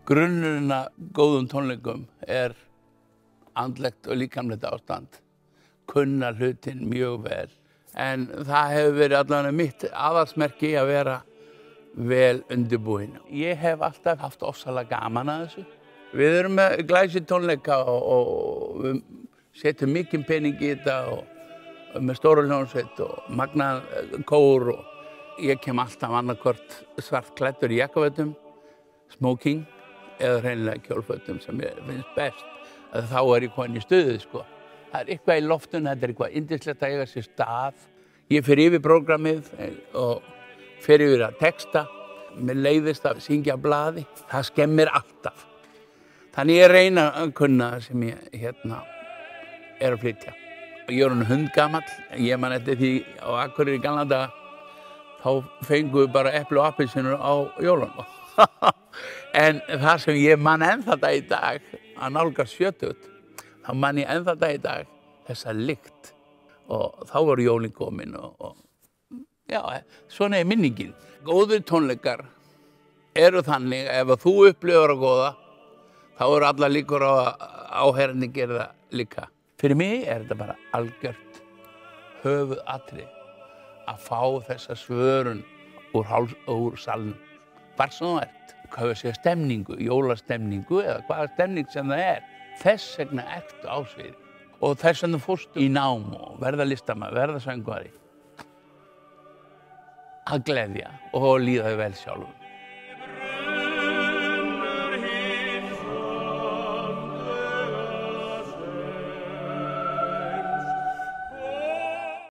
Grunnurinn að góðum tónleikum andlegt og líkamlegt ástand. Kunna hlutinn mjög vel. En það hefur verið allavega mitt aðalsmerki að vera vel undirbúinn. Ég hef alltaf haft ofsalega gaman að þessu. Við erum með glæsi tónleika og við setjum mikinn pening í þetta og með stóra hljómsveit og magnaðan kór og ég kem alltaf annarkvort svartklæddur í jakkafötum, smoking eða hreinlega kjólfötum sem mér finnst best. Þá ég komin í stuði, sko. Það eitthvað í loftinu, þetta eitthvað yndislegt að eiga sér stað. Ég fer yfir prógrammið og fer yfir að texta. Mér leiðist að syngja á blaði. Það skemmir alltaf. Þannig ég reyna að kunna það sem ég að flytja. Ég orðinn hundgamall. Ég man eftir því á Akureyri í gamla daga. Þá fengum við bara epli og appelsínur á jólunum. En það sem ég man ennþá dag í dag, að nálgast 70, þá man ég ennþá dag í dag þessa lykt. Og þá voru jólin komin og já, svona minningin. Góðir tónleikar eru þannig ef þú upplifir að góða, þá eru allar líkur á að áheyrandi gera það líka. Fyrir mig þetta bara algjört höfuðatriði að fá þessa svörun úr salnum. Hvar sem þú ert, hvað við segja stemningu, jólastemningu eða hvaða stemning sem það er. Þess vegna ertu á sviði. Og þess vegna fórstu í nám og verða listamaður, verða söngvari. Að gleðja og líða þau vel sjálfum.